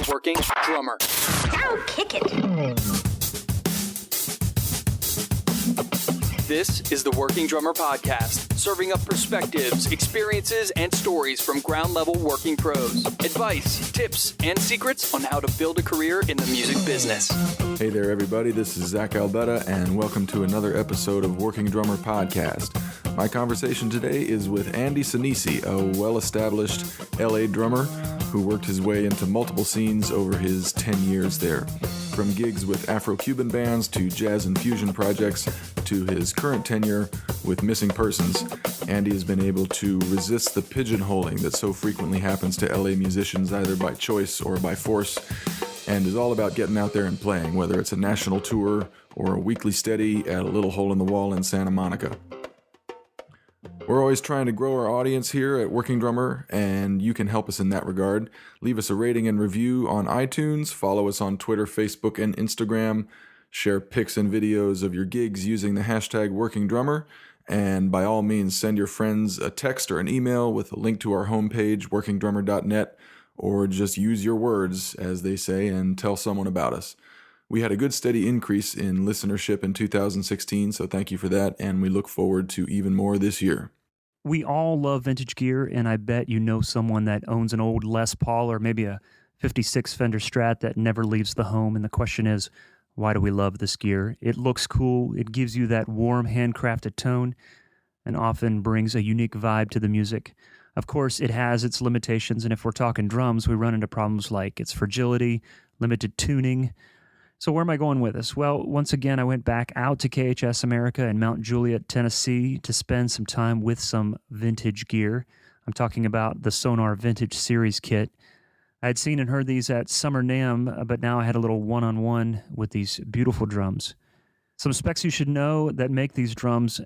Working Drummer. Now kick it. This is the Working Drummer Podcast, serving up perspectives, experiences, and stories from ground-level working pros. Advice, tips, and secrets on how to build a career in the music business. Hey there, everybody. This is Zack Albetta, and welcome to another episode of Working Drummer Podcast. My conversation today is with Andy Sanesi, a well-established LA drummer who worked his way into multiple scenes over his 10 years there. From gigs with Afro-Cuban bands to jazz and fusion projects to his current tenure with Missing Persons, Andy has been able to resist the pigeonholing that so frequently happens to LA musicians either by choice or by force, and is all about getting out there and playing, whether it's a national tour or a weekly steady at a little hole in the wall in Santa Monica. We're always trying to grow our audience here at Working Drummer, and you can help us in that regard. Leave us a rating and review on iTunes, follow us on Twitter, Facebook, and Instagram, share pics and videos of your gigs using the hashtag Working Drummer, and by all means send your friends a text or an email with a link to our homepage, workingdrummer.net, or just use your words, as they say, and tell someone about us. We had a good steady increase in listenership in 2016, so thank you for that, and we look forward to even more this year. We all love vintage gear, and I bet you know someone that owns an old Les Paul or maybe a 56 Fender Strat that never leaves the home, and the question is, why do we love this gear? It looks cool, it gives you that warm, handcrafted tone, and often brings a unique vibe to the music. Of course, it has its limitations, and if we're talking drums, we run into problems like its fragility, limited tuning. So where am I going with this? Well, once again, I went back out to KHS America in Mount Juliet, Tennessee to spend some time with some vintage gear. I'm talking about the Sonar Vintage Series kit. I had seen and heard these at Summer NAMM, but now I had a little one-on-one with these beautiful drums. Some specs you should know that make these drums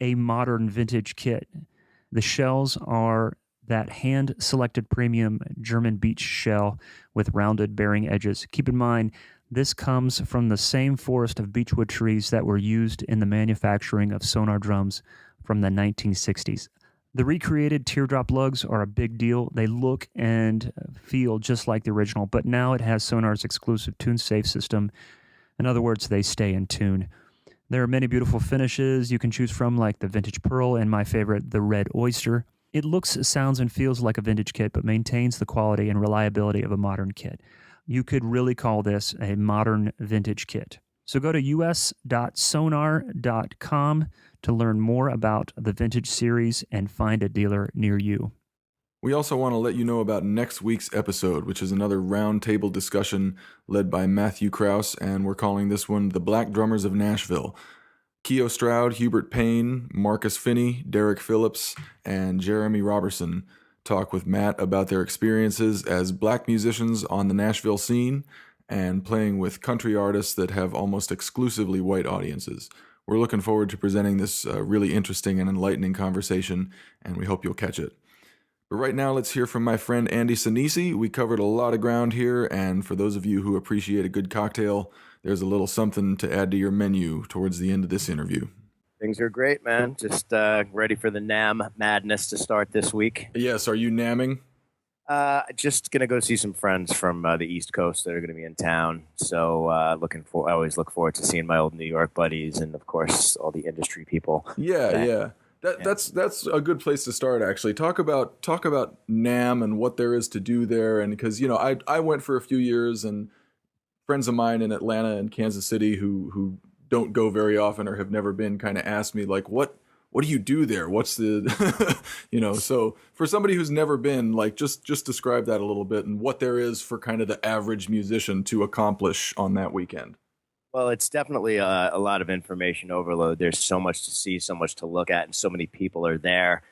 a modern vintage kit. The shells are that hand-selected premium German beech shell with rounded bearing edges. Keep in mind, this comes from the same forest of beechwood trees that were used in the manufacturing of Sonar drums from the 1960s. The recreated teardrop lugs are a big deal. They look and feel just like the original, but now it has Sonar's exclusive tune-safe system. In other words, they stay in tune. There are many beautiful finishes you can choose from, like the Vintage Pearl and my favorite, the Red Oyster. It looks, sounds, and feels like a vintage kit, but maintains the quality and reliability of a modern kit. You could really call this a modern vintage kit. So go to us.sonar.com to learn more about the vintage series and find a dealer near you. We also want to let you know about next week's episode, which is another roundtable discussion led by Matthew Krause, and we're calling this one The Black Drummers of Nashville. Keo Stroud, Hubert Payne, Marcus Finney, Derek Phillips, and Jeremy Robertson talk with Matt about their experiences as black musicians on the Nashville scene and playing with country artists that have almost exclusively white audiences. We're looking forward to presenting this really interesting and enlightening conversation, and we hope you'll catch it. But right now, let's hear from my friend Andy Sanesi. We covered a lot of ground here, and for those of you who appreciate a good cocktail, there's a little something to add to your menu towards the end of this interview. Things are great, man. Just ready for the NAMM madness to start this week. Yes, are you namming? Just going to go see some friends from the East Coast that are going to be in town. So I always look forward to seeing my old New York buddies and, of course, all the industry people. Yeah. That's a good place to start, actually. Talk about NAMM and what there is to do there. And because, I went for a few years, and friends of mine in Atlanta and Kansas City who don't go very often or have never been kind of asked me, like, what do you do there? What's the, so for somebody who's never been, like, just describe that a little bit and what there is for kind of the average musician to accomplish on that weekend. Well, it's definitely a lot of information overload. There's so much to see, so much to look at, and so many people are there.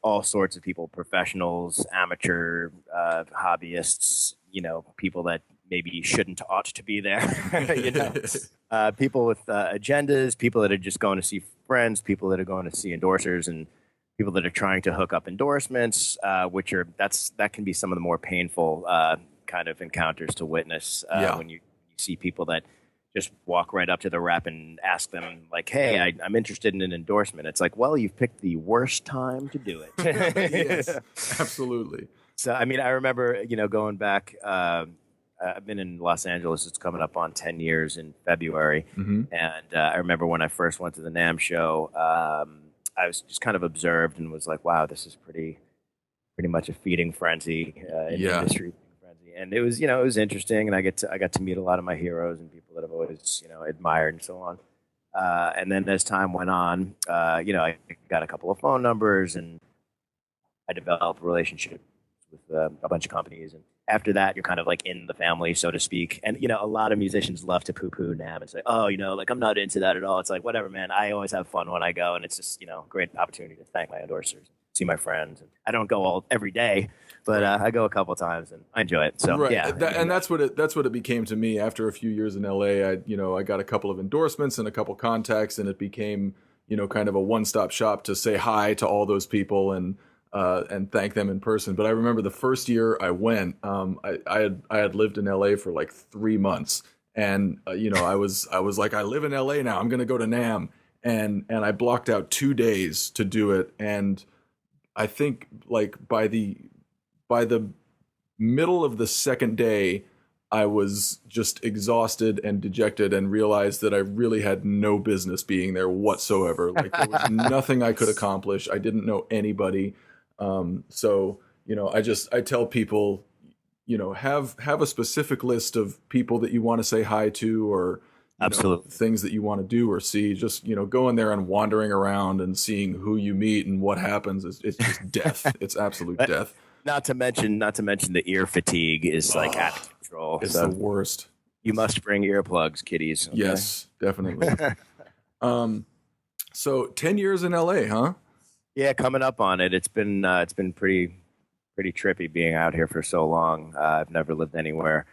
All sorts of people, professionals, amateur, hobbyists, people that maybe ought to be there, people with agendas, people that are just going to see friends, people that are going to see endorsers, and people that are trying to hook up endorsements, that can be some of the more painful kind of encounters to witness when you see people that just walk right up to the rep and ask them, like, hey, I'm interested in an endorsement. It's like, well, you've picked the worst time to do it. Yes, absolutely. So, I mean, I remember, going back, I've been in Los Angeles. It's coming up on 10 years in February. Mm-hmm. And I remember when I first went to the NAMM show, I was just kind of observed and was like, wow, this is pretty much a feeding frenzy in the industry. And it was, it was interesting. And I got to meet a lot of my heroes and people that I've always, admired and so on. And then as time went on, I got a couple of phone numbers and I developed a relationship with a bunch of companies. And after that, you're kind of like in the family, so to speak. And, a lot of musicians love to poo-poo NAMM and say, oh, like I'm not into that at all. It's like, whatever, man. I always have fun when I go. And it's just, great opportunity to thank my endorsers, see my friends. And I don't go every day, but I go a couple of times and I enjoy it. So, right. yeah. That's what it became to me after a few years in LA. I got a couple of endorsements and a couple contacts, and it became, kind of a one-stop shop to say hi to all those people and thank them in person. But I remember the first year I went, I had lived in LA for like 3 months, and I was like, I live in LA now, I'm gonna go to NAMM, and I blocked out 2 days to do it, and I think like by the middle of the second day, I was just exhausted and dejected and realized that I really had no business being there whatsoever. Like there was nothing I could accomplish. I didn't know anybody. So, I tell people, have a specific list of people that you want to say hi to, or absolutely things that you want to do or see. Just, going there and wandering around and seeing who you meet and what happens. It's just death. It's absolute death. Not to mention the ear fatigue is like out of control. It's the worst. You must bring earplugs, kiddies. Okay? Yes, definitely. So 10 years in LA, huh? Yeah, coming up on it. It's been pretty trippy being out here for so long. I've never lived anywhere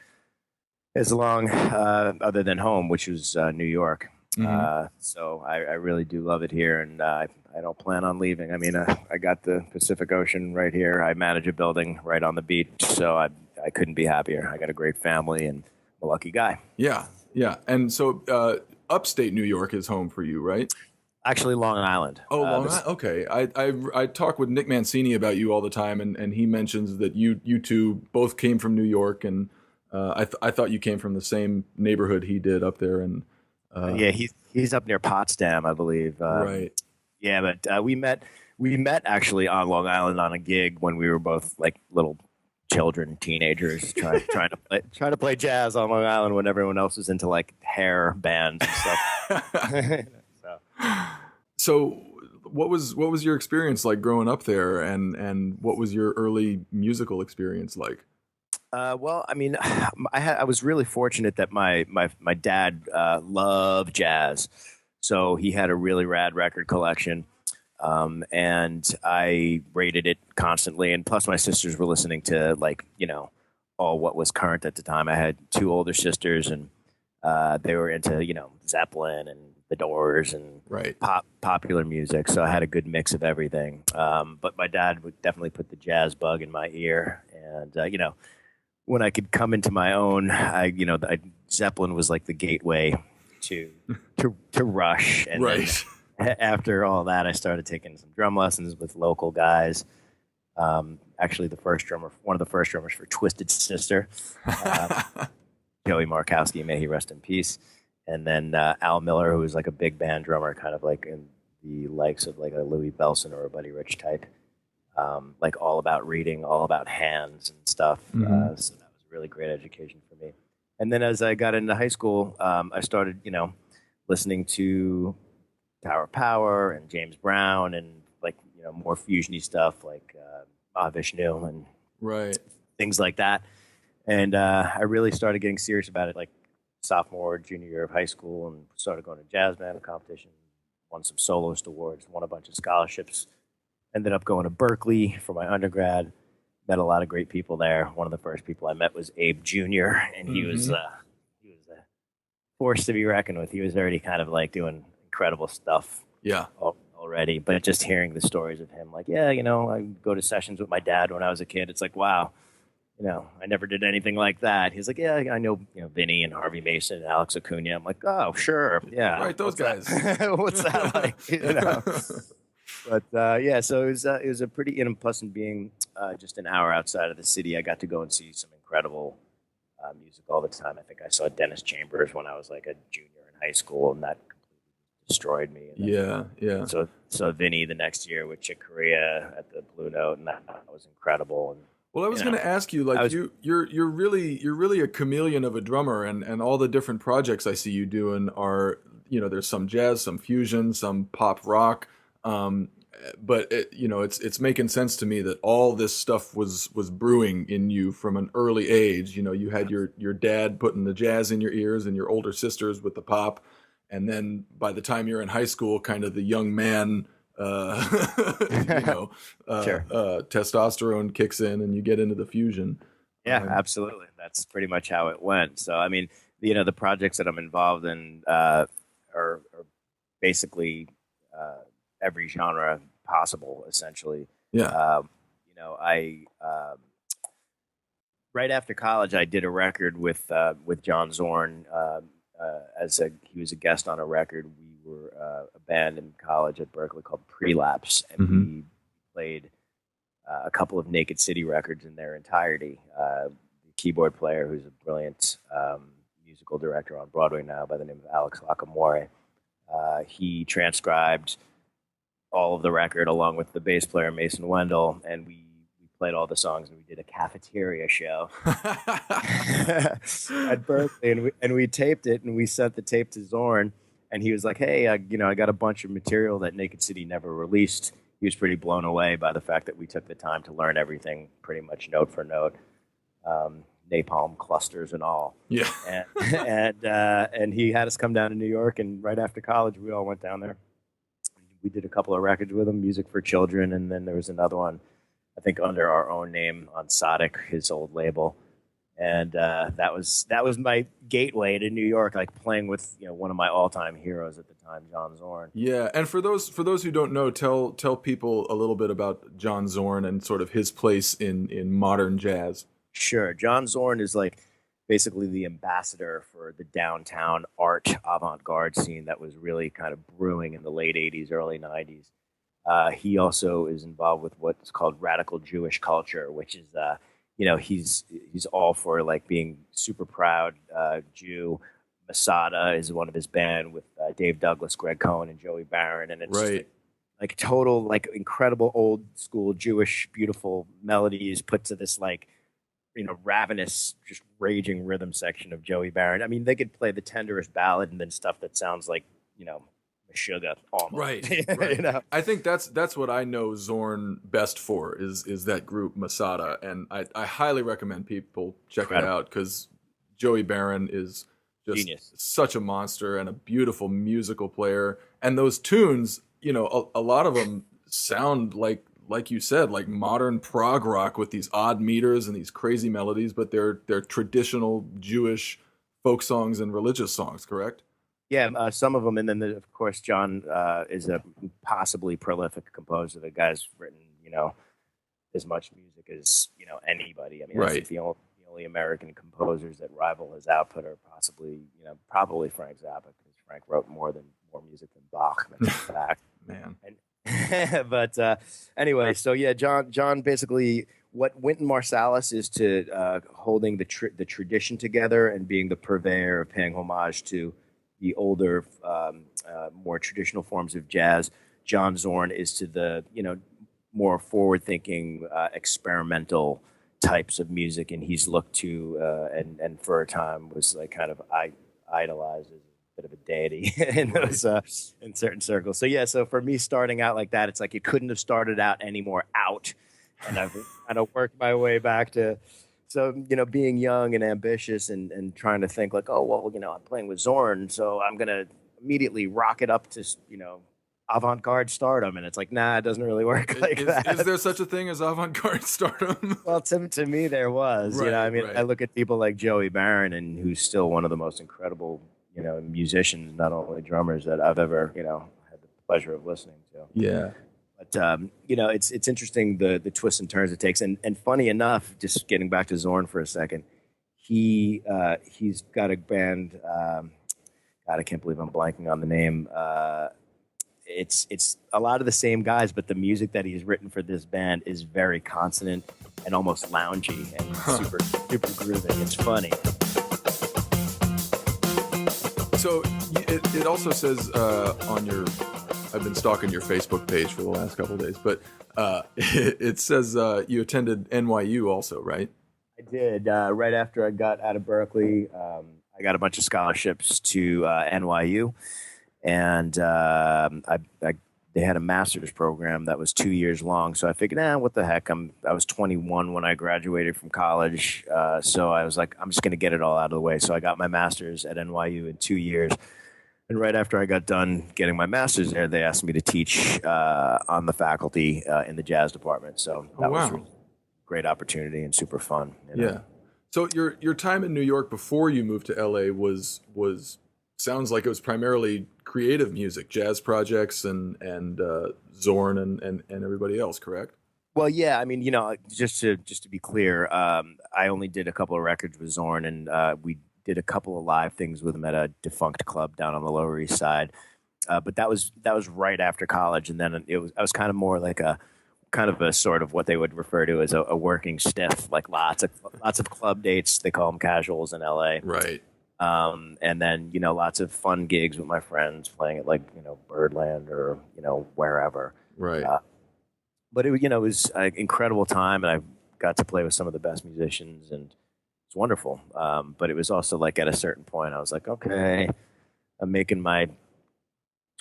as long other than home, which was New York. Mm-hmm. So I really do love it here, and I don't plan on leaving. I mean, I got the Pacific Ocean right here. I manage a building right on the beach, so I couldn't be happier. I got a great family, and I'm a lucky guy. Yeah. And so upstate New York is home for you, right? Actually, Long Island. Oh, Long Island. Okay. I talk with Nick Mancini about you all the time, and he mentions that you two both came from New York, and I thought you came from the same neighborhood he did up there, and yeah, he's up near Potsdam, I believe. Right. Yeah, but we met actually on Long Island on a gig when we were both like little children, teenagers, trying to play jazz on Long Island when everyone else was into like hair bands and stuff. So what was your experience like growing up there, and what was your early musical experience like? Well, I mean, I was really fortunate that my dad loved jazz, so he had a really rad record collection, and I rated it constantly. And plus, my sisters were listening to all what was current at the time. I had 2 older sisters, and they were into Zeppelin and The Doors and right. popular music. So I had a good mix of everything. But my dad would definitely put the jazz bug in my ear, and when I could come into my own, Zeppelin was like the gateway to Rush. And right. Then after all that, I started taking some drum lessons with local guys. Actually, one of the first drummers for Twisted Sister, Joey Markowski, may he rest in peace. And then Al Miller, who was like a big band drummer, kind of like in the likes of like a Louis Bellson or a Buddy Rich type. Like all about reading, all about hands and stuff. Mm-hmm. So that was a really great education for me. And then as I got into high school, I started, listening to Tower Power and James Brown and like, more fusiony stuff like Mahavishnu and right. things like that. And I really started getting serious about it like sophomore, junior year of high school, and started going to jazz band competition, won some soloist awards, won a bunch of scholarships. Ended up going to Berkeley for my undergrad. Met a lot of great people there. One of the first people I met was Abe Jr., and he was a force to be reckoned with. He was already kind of like doing incredible stuff. Yeah. Already, but just hearing the stories of him, like, I go to sessions with my dad when I was a kid. It's like, wow, I never did anything like that. He's like, yeah, I know, Vinny and Harvey Mason and Alex Acuna. I'm like, oh, sure, yeah, right, those guys. What's that like? But so it was a pretty, plus and being just an hour outside of the city. I got to go and see some incredible music all the time. I think I saw Dennis Chambers when I was like a junior in high school, and that completely destroyed me. And yeah. So Vinny the next year with Chick Corea at the Blue Note, and that was incredible. And well, I was going to ask you, like, you're really a chameleon of a drummer, and all the different projects I see you doing are, there's some jazz, some fusion, some pop rock. But it's making sense to me that all this stuff was brewing in you from an early age. You had your dad putting the jazz in your ears, and your older sisters with the pop, and then by the time you're in high school, kind of the young man, testosterone kicks in, and you get into the fusion. Yeah, absolutely. That's pretty much how it went. So I mean, the projects that I'm involved in are basically every genre possible, essentially. Yeah. I right after college, I did a record with John Zorn. He was a guest on a record. We were a band in college at Berkeley called Prelapse, and we played a couple of Naked City records in their entirety. The keyboard player, who's a brilliant musical director on Broadway now by the name of Alex Lacamore, he transcribed all of the record along with the bass player Mason Wendell, and we played all the songs, and we did a cafeteria show at Berkeley, and we taped it, and we sent the tape to Zorn, and he was like, "Hey, I got a bunch of material that Naked City never released." He was pretty blown away by the fact that we took the time to learn everything pretty much note for note, napalm clusters and all. Yeah, and he had us come down to New York, and right after college, we all went down there. We did a couple of records with him, Music for Children, and then there was another one, I think, under our own name on Sodic, his old label. And that was my gateway to New York, like playing with one of my all-time heroes at the time, John Zorn. Yeah, and for those who don't know, tell people a little bit about John Zorn and sort of his place in modern jazz. Sure, John Zorn is like basically the ambassador for the downtown art avant-garde scene that was really kind of brewing in the late 80s, early 90s. He also is involved with what's called radical Jewish culture, which is, he's all for like being super proud Jew. Masada is one of his band with Dave Douglas, Greg Cohen, and Joey Barron, and it's right. like total, like incredible old school Jewish beautiful melodies put to this like ravenous, just raging rhythm section of Joey Barron. I mean, they could play the tenderest ballad and then stuff that sounds like Meshuggah almost. Right. I think that's what I know Zorn best for is that group Masada, and I highly recommend people check it out because Joey Barron is just genius, such a monster and a beautiful musical player, and those tunes, a lot of them sound like you said, like modern prog rock with these odd meters and these crazy melodies, but they're traditional Jewish folk songs and religious songs, correct? Yeah, some of them, and then of course John is a possibly prolific composer. The guy's written, as much music as anybody. I mean, right. I think the only American composers that rival his output are possibly, probably Frank Zappa, because Frank wrote more music than Bach. That's a fact, man. But anyway, so yeah, John basically, what Wynton Marsalis is to holding the tradition together and being the purveyor of paying homage to the older, more traditional forms of jazz. John Zorn is to the more forward-thinking, experimental types of music, and he's looked to and for a time was like kind of idolized as bit of a deity in those in certain circles. So yeah, so for me starting out like that, it's like it couldn't have started out any more out, and I've kind of worked my way back to, so being young and ambitious and trying to think like, oh well, I'm playing with Zorn, so I'm gonna immediately rock it up to avant-garde stardom, and it's like, nah, it doesn't really work like that. Is there such a thing as avant-garde stardom? Well, to me there was. Right, I look at people like Joey Barron, and who's still one of the most incredible musicians, not only drummers, that I've ever, had the pleasure of listening to. Yeah. But, it's interesting the twists and turns it takes. And funny enough, just getting back to Zorn for a second, he's got a band, God, I can't believe I'm blanking on the name. it's a lot of the same guys, but the music that he's written for this band is very consonant and almost loungy and super groovy. It's funny. So it also says on your, I've been stalking your Facebook page for the last couple of days, but it says you attended NYU also, right? I did. Right after I got out of Berkeley, I got a bunch of scholarships to NYU, and they had a master's program that was 2 years long. So I figured, what the heck? I was 21 when I graduated from college, so I was like, I'm just going to get it all out of the way. So I got my master's at NYU in 2 years. And right after I got done getting my master's there, they asked me to teach on the faculty in the jazz department. So that was a great opportunity and super fun. You know? Yeah. So your time in New York before you moved to LA was sounds like it was primarily creative music, jazz projects, and Zorn and everybody else, correct? Well, yeah. I mean, just to be clear, I only did a couple of records with Zorn, and we did a couple of live things with him at a defunct club down on the Lower East Side. But that was right after college, and then I was kind of more like a sort of what they would refer to as a working stiff, like lots of club dates. They call them casuals in LA. Right. And then, lots of fun gigs with my friends playing at Birdland or, wherever. Right. But it was an incredible time, and I got to play with some of the best musicians, and it's wonderful. But it was also like at a certain point, I was like, okay, I'm making my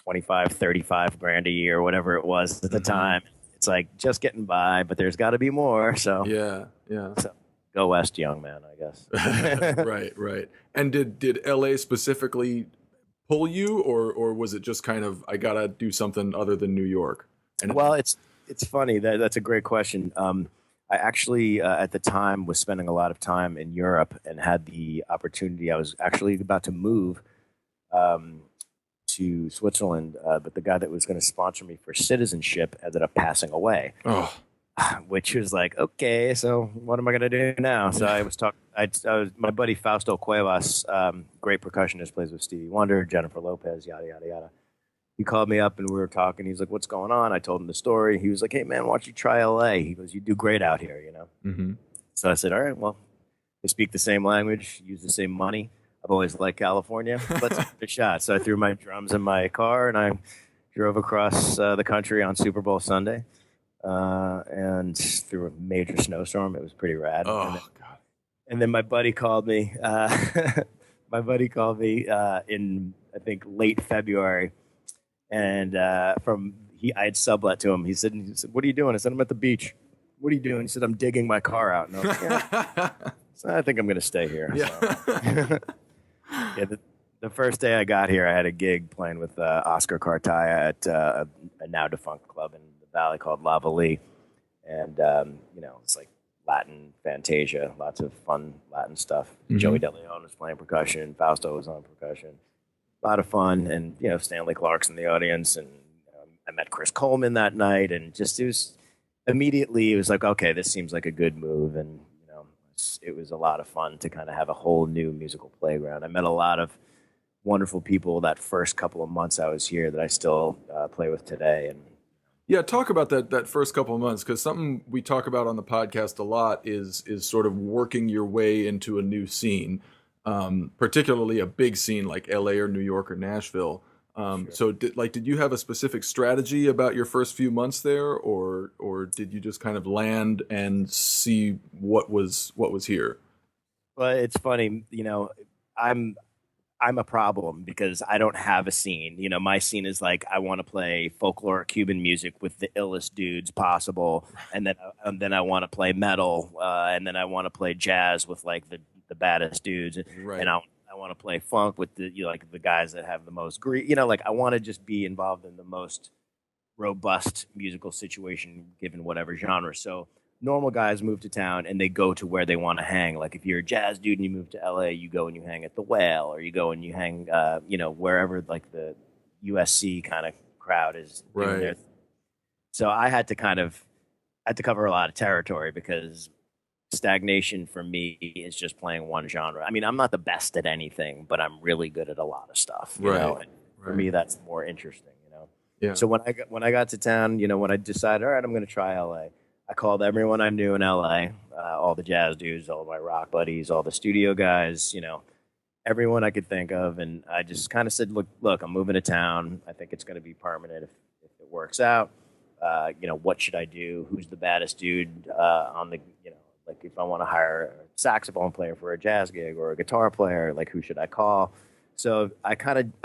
25, 35 grand a year, whatever it was at the time. It's like just getting by, but there's got to be more. So yeah. So go West, young man, I guess. Right. And did LA specifically pull you, or was it just kind of, I gotta do something other than New York? Well, it's funny. That's a great question. I actually at the time was spending a lot of time in Europe and had the opportunity. I was actually about to move to Switzerland, but the guy that was going to sponsor me for citizenship ended up passing away. Oh. Which was like, okay, so what am I going to do now? So I was talking. I was my buddy Fausto Cuevas, great percussionist, plays with Stevie Wonder, Jennifer Lopez, yada yada yada. He called me up and we were talking. He's like, "What's going on?" I told him the story. He was like, "Hey man, why don't you try LA?" He goes, "You do great out here, you know." Mm-hmm. So I said, "All right, well, they speak the same language, use the same money. I've always liked California. Let's give it a shot." So I threw my drums in my car and I drove across the country on Super Bowl Sunday. And through a major snowstorm, it was pretty rad. God! And then my buddy called me. In I think late February, and I had sublet to him. He said, "What are you doing?" I said, "I'm at the beach." "What are you doing?" He said, "I'm digging my car out." And I was like, "Yeah." So I think I'm going to stay here. Yeah. So. Yeah. The first day I got here, I had a gig playing with Oscar Cartaya at a now defunct club in Valley called La Valie, and it's like Latin Fantasia, lots of fun Latin stuff. Mm-hmm. Joey DeLeon was playing percussion, Fausto was on percussion, a lot of fun, and Stanley Clark's in the audience, and I met Chris Coleman that night, and just it was like, okay, this seems like a good move, and it was a lot of fun to kind of have a whole new musical playground. I met a lot of wonderful people that first couple of months I was here that I still play with today, and yeah, talk about that first couple of months, because something we talk about on the podcast a lot is sort of working your way into a new scene, particularly a big scene like LA or New York or Nashville. Sure. So did you have a specific strategy about your first few months there, or did you just kind of land and see what was here? Well, it's funny, I'm a problem because I don't have a scene. My scene is like, I want to play folklore Cuban music with the illest dudes possible, and then I want to play metal, and then I want to play jazz with like the baddest dudes, Right. And I want to play funk with the the guys that have the most I want to just be involved in the most robust musical situation given whatever genre. So normal guys move to town and they go to where they want to hang. Like if you're a jazz dude and you move to LA, you go and you hang at the Whale, or you go and you hang, wherever like the USC kind of crowd is doing Right. their. So I had to cover a lot of territory because stagnation for me is just playing one genre. I mean, I'm not the best at anything, but I'm really good at a lot of stuff. You Right. know? And for me, that's more interesting. Yeah. So when I got to town, when I decided, all right, I'm going to try LA, I called everyone I knew in LA, all the jazz dudes, all my rock buddies, all the studio guys, everyone I could think of, and I just kind of said, look, I'm moving to town. I think it's going to be permanent if it works out. What should I do? Who's the baddest dude on the, like if I want to hire a saxophone player for a jazz gig or a guitar player, like who should I call? So I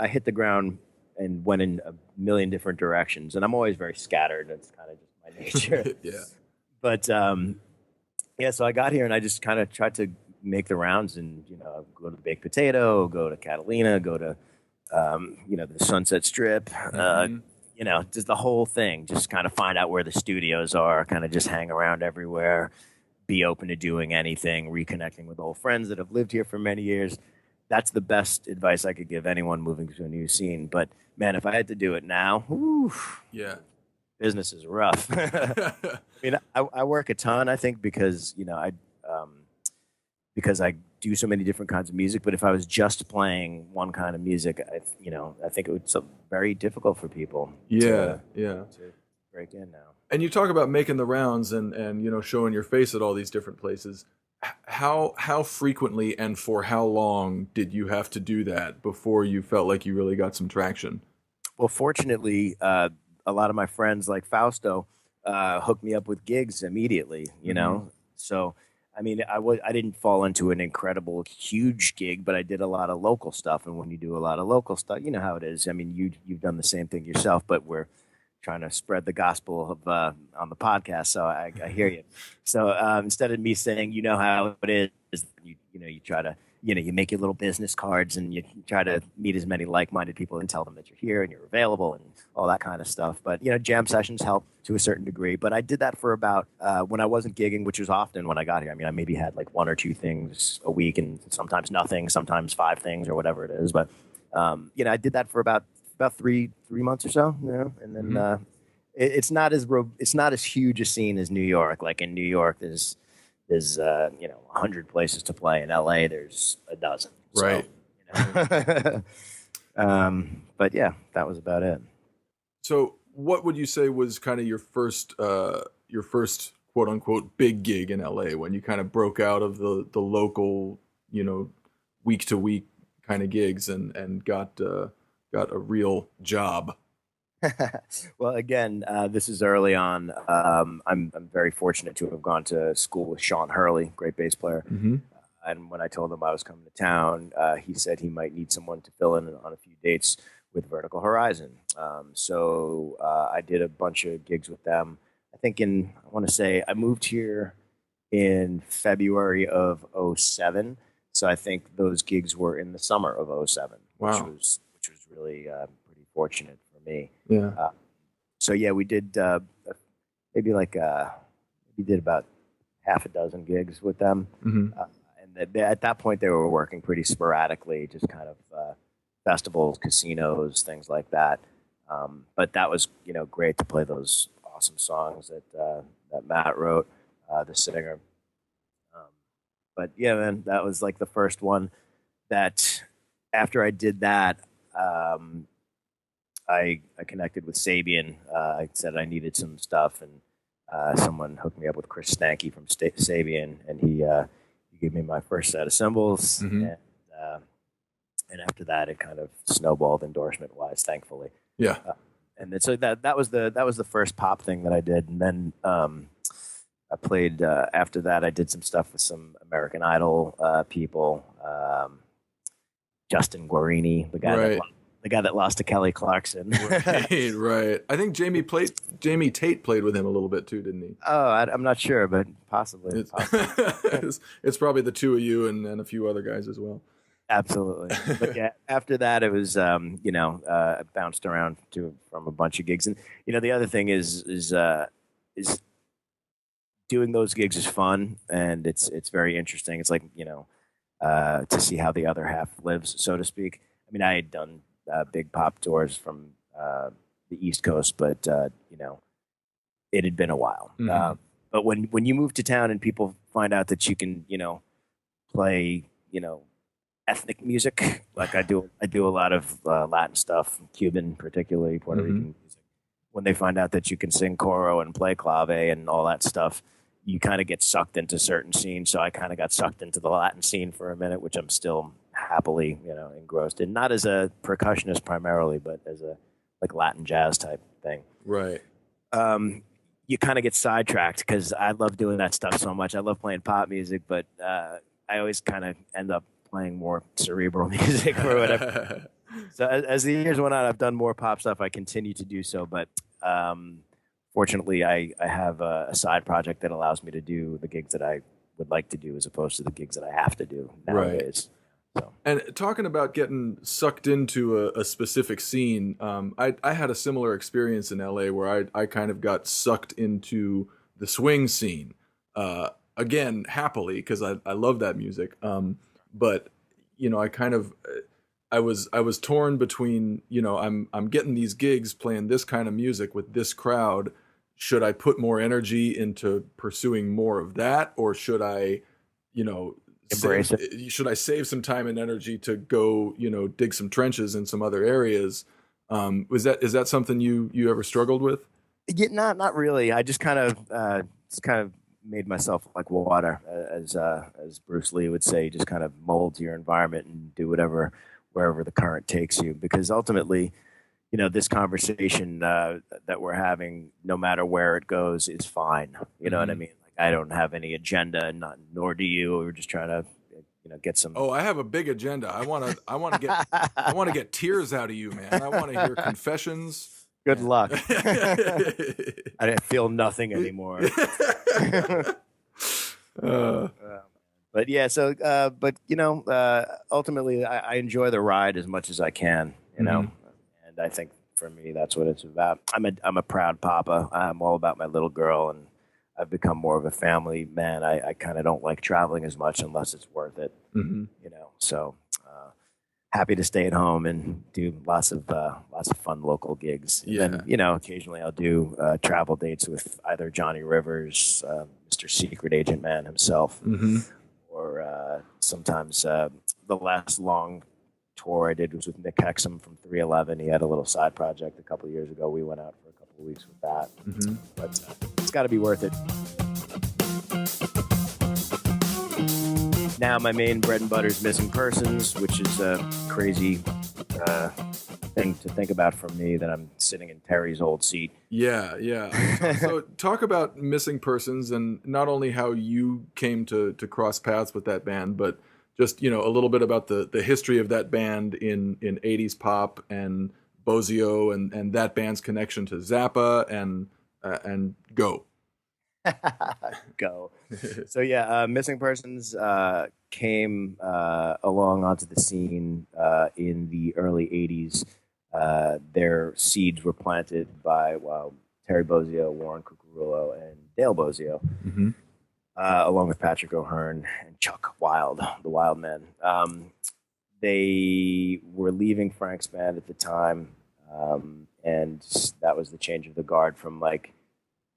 hit the ground and went in a million different directions, and I'm always very scattered. That's kind of just my nature. Yeah. But so I got here and I just kind of tried to make the rounds and go to the Baked Potato, go to Catalina, go to the Sunset Strip. Just the whole thing, just kind of find out where the studios are, kind of just hang around everywhere, be open to doing anything, reconnecting with old friends that have lived here for many years. That's the best advice I could give anyone moving to a new scene. But man, if I had to do it now, yeah, business is rough. I mean, I work a ton, I think, because I do so many different kinds of music. But if I was just playing one kind of music, I think it would be very difficult for people. To break in now. And you talk about making the rounds and showing your face at all these different places. How frequently and for how long did you have to do that before you felt like you really got some traction? Well, fortunately, a lot of my friends like Fausto hooked me up with gigs immediately. So. I mean, I didn't fall into an incredible, huge gig, but I did a lot of local stuff. And when you do a lot of local stuff, you know how it is. I mean, you've done the same thing yourself, but we're trying to spread the gospel of on the podcast. So I hear you. So instead of me saying, how it is, you try to, you make your little business cards and you try to meet as many like-minded people and tell them that you're here and you're available and all that kind of stuff. But, jam sessions help to a certain degree. But I did that for about, when I wasn't gigging, which was often when I got here. I mean, I maybe had like one or two things a week and sometimes nothing, sometimes 5 things or whatever it is. But, I did that for about 3 months or so, and then it's not as huge a scene as New York. Like in New York, there's 100 places to play. In LA, there's a dozen. Right. So, but yeah, that was about it. So what would you say was kind of your first quote unquote big gig in LA, when you kind of broke out of the local, week to week kind of gigs and got a real job? Well, again, this is early on. I'm very fortunate to have gone to school with Sean Hurley, great bass player. Mm-hmm. And when I told him I was coming to town, he said he might need someone to fill in on a few dates with Vertical Horizon. So I did a bunch of gigs with them. I think I moved here in February of 2007. So I think those gigs were in the summer of 2007, wow. which was really pretty fortunate for me. Yeah. So yeah, we did we did about half a dozen gigs with them. Mm-hmm. And at that point, they were working pretty sporadically, just kind of festivals, casinos, things like that. But that was, great to play those awesome songs that Matt wrote, the singer. But yeah, man, that was like the first one that after I did that, I connected with Sabian. I said I needed some stuff, and someone hooked me up with Chris Stanky from Sabian, and he gave me my first set of cymbals. Mm-hmm. And after that, it kind of snowballed endorsement wise, thankfully. Yeah. And then, so that was the first pop thing that I did, and then I played after that. I did some stuff with some American Idol people, Justin Guarini, the guy that lost to Kelly Clarkson. Right. I think Jamie Tate played with him a little bit too, didn't he? Oh, I'm not sure, but possibly. It's probably the two of you and a few other guys as well. Absolutely. But yeah, after that, it was, I bounced around from a bunch of gigs. And, the other thing is doing those gigs is fun, and it's very interesting. It's like, to see how the other half lives, so to speak. I mean, I had done big pop tours from the East Coast, but, it had been a while. Mm-hmm. But when you move to town and people find out that you can, play, ethnic music, like I do a lot of Latin stuff, Cuban particularly, Puerto mm-hmm. Rican music. when they find out that you can sing coro and play clave and all that stuff, you kind of get sucked into certain scenes. So I kind of got sucked into the Latin scene for a minute, which I'm still happily, engrossed in. Not as a percussionist primarily, but as a like Latin jazz type thing. Right. You kind of get sidetracked because I love doing that stuff so much. I love playing pop music, but I always kind of end up playing more cerebral music or whatever. So as the years went on, I've done more pop stuff. I continue to do so, but fortunately, I have a side project that allows me to do the gigs that I would like to do as opposed to the gigs that I have to do nowadays. Right. So. And talking about getting sucked into a specific scene, I had a similar experience in LA where I kind of got sucked into the swing scene. Again, happily, because I love that music. But I was torn between, I'm getting these gigs playing this kind of music with this crowd. Should I put more energy into pursuing more of that, or should I, should I save some time and energy to go, dig some trenches in some other areas? Is that something you ever struggled with? Yeah, not really. I just kind of made myself like water, as Bruce Lee would say. Just kind of mold to your environment and do whatever wherever the current takes you. Because ultimately, this conversation that we're having, no matter where it goes, is fine. You know what I mean? I don't have any agenda, nor do you. We're just trying to, get some. Oh, I have a big agenda. I want to get tears out of you, man. I want to hear confessions. Good luck. I feel nothing anymore. But yeah, so ultimately, I enjoy the ride as much as I can, and I think for me, that's what it's about. I'm a proud papa. I'm all about my little girl, and I've become more of a family man. I kind of don't like traveling as much unless it's worth it, So happy to stay at home and do lots of fun local gigs. Yeah. And then, occasionally I'll do travel dates with either Johnny Rivers, Mr. Secret Agent Man himself, or sometimes the last long tour I did was with Nick Hexum from 311. He had a little side project a couple of years ago. We went out for a couple of weeks with that. But it's got to be worth it. Now my main bread and butter is Missing Persons, which is a crazy thing to think about for me, that I'm sitting in Terry's old seat. Yeah. So talk about Missing Persons, and not only how you came to cross paths with that band, but just, a little bit about the history of that band in 80s pop, and Bozzio and that band's connection to Zappa and go. Go. So yeah, Missing Persons came along onto the scene in the early 80s. Their seeds were planted by Terry Bozzio, Warren Cucurullo, and Dale Bozzio, along with Patrick O'Hearn and Chuck Wild, the Wild Men. They were leaving Frank's band at the time, and that was the change of the guard from like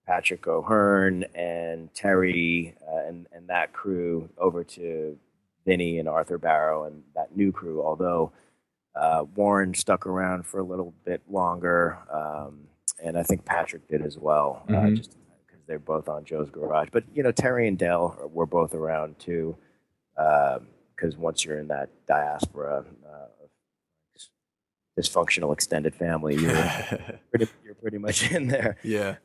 Patrick O'Hearn and Terry and that crew over to Vinny and Arthur Barrow and that new crew, although Warren stuck around for a little bit longer, and I think Patrick did as well, just because they're both on Joe's Garage. But, Terry and Dale were both around too, because once you're in that diaspora, dysfunctional extended family, you're pretty much in there. Yeah.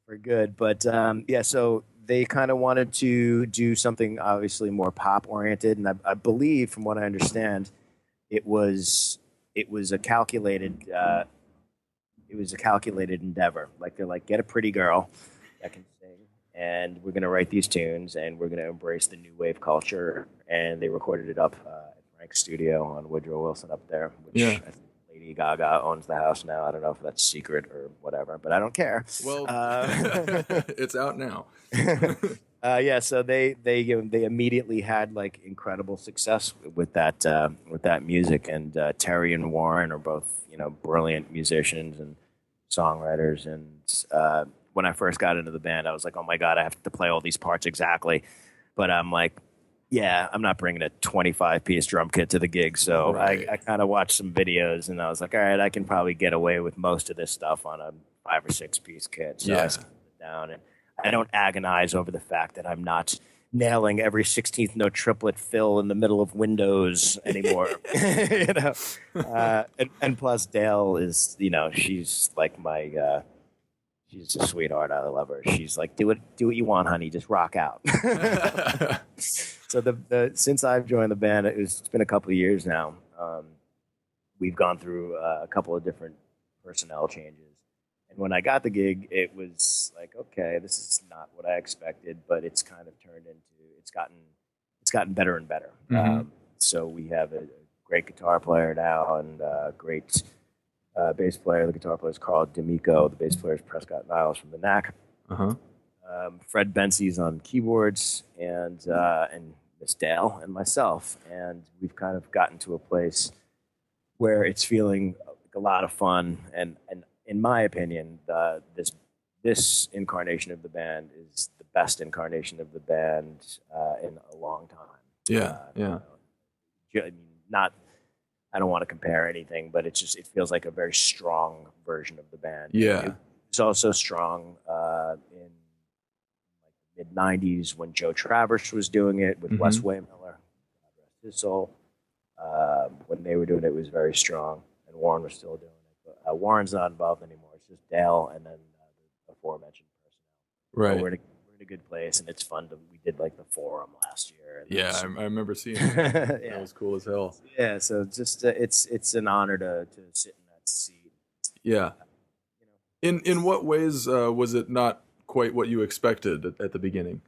For good. But so they kind of wanted to do something obviously more pop oriented, and I believe, from what I understand, it was a calculated endeavor. Like, they're like, get a pretty girl that can sing, and we're going to write these tunes, and we're going to embrace the new wave culture. And they recorded it up at Frank's studio on Woodrow Wilson up there, which I think Lady Gaga owns the house now. I don't know if that's secret or whatever, but I don't care. Well, it's out now. So they immediately had like incredible success with that music, and Terry and Warren are both brilliant musicians and songwriters. And when I first got into the band, I was like, oh my god, I have to play all these parts exactly. But I'm like, yeah, I'm not bringing a 25-piece drum kit to the gig. So I kind of watched some videos, and I was like, all right, I can probably get away with most of this stuff on a 5 or 6 piece kit. So Yeah. I scaled it down, and I don't agonize over the fact that I'm not nailing every 16th note triplet fill in the middle of windows anymore. You know, and plus Dale is, you know, she's like my. She's a sweetheart. I love her. She's like, do what you want, honey. Just rock out. So since I've joined the band, it's been a couple of years now. We've gone through a couple of different personnel changes. And when I got the gig, it was like, okay, this is not what I expected, but it's kind of turned into, it's gotten better and better. Mm-hmm. So we have a great guitar player now and a great bass player. The guitar player is Carl D'Amico. The bass player is Prescott Niles from the Knack. Uh-huh. Fred Bensey's on keyboards, and Miss Dale and myself. And we've kind of gotten to a place where it's feeling like a lot of fun. And in my opinion, this incarnation of the band is the best incarnation of the band in a long time. Yeah, yeah. I mean, I don't want to compare anything, but it feels like a very strong version of the band. Yeah. It's also strong in like the mid-'90s when Joe Travers was doing it with Wes Waymiller, God rest his soul. When they were doing it, it was very strong, and Warren was still doing it. But Warren's not involved anymore. It's just Dale and then the aforementioned personnel. Right. So we're in a good place, and it's fun. We did like the forum last year. And Yeah, I remember seeing that. Yeah. That was cool as hell. Yeah, so just it's an honor to sit in that seat. Yeah. You know. In what ways was it not quite what you expected at the beginning?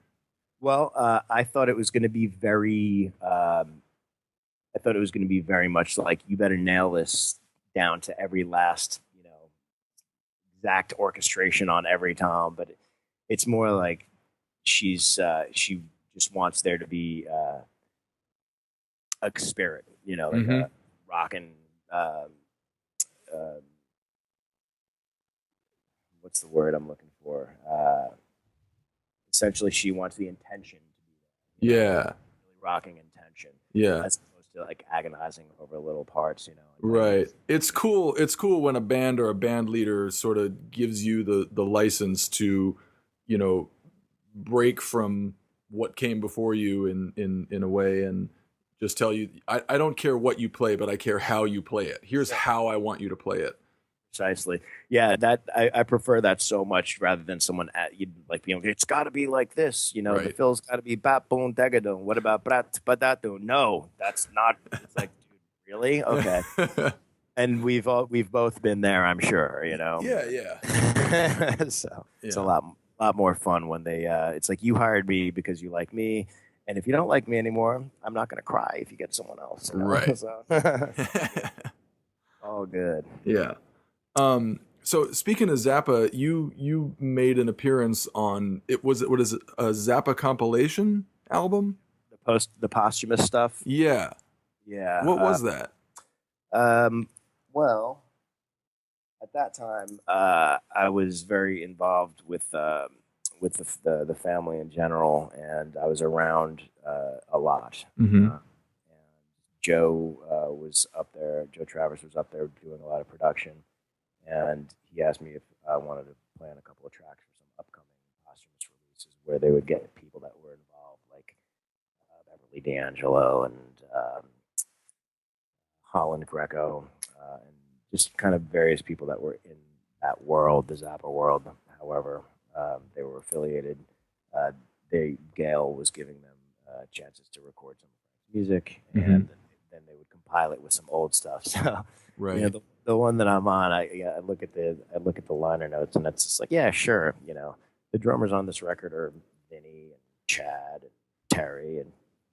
Well, I thought it was going to be very. I thought it was going to be very much like, you better nail this down to every last, you know, exact orchestration on every tom. But it's more like she just wants there to be a spirit, you know, like a rockin'. What's the word I'm looking for? Essentially, she wants the intention to be there. Yeah. Really rocking intention. Yeah. As opposed to like agonizing over little parts, you know. Right. It's cool. It's cool when a band or a band leader sort of gives you the license to, you know, break from what came before you in a way, and just tell you, I don't care what you play, but I care how you play it. Here's how I want you to play it. Precisely. Yeah, that I prefer that so much rather than someone you'd like being, it's got to be like this, you know. Right. The fill's got to be bap boom dagadon. What about brat badatu? No, that's not. It's like, dude, really? Okay. And we've both been there, I'm sure, you know. Yeah. So it's a lot more fun when they. It's like, you hired me because you like me, and if you don't like me anymore, I'm not going to cry if you get someone else. You know? Right. So, all good. Yeah. So speaking of Zappa, you made an appearance on what is it, a Zappa compilation album? The posthumous stuff. Yeah. Yeah. What was that? Well, at that time, I was very involved with the family in general, and I was around a lot. Mm-hmm. And Joe was up there. Joe Travers was up there doing a lot of production. And he asked me if I wanted to play on a couple of tracks for some upcoming posthumous releases where they would get people that were involved, like Beverly D'Angelo and Holland Greco, and just kind of various people that were in that world, the Zappa world. However, they were affiliated. Gail was giving them chances to record some music, and then they would compile it with some old stuff. So, Right. you know, the one that I'm on, I look at the liner notes, and it's just like, yeah, sure, you know, the drummers on this record are Vinny and Chad and Terry and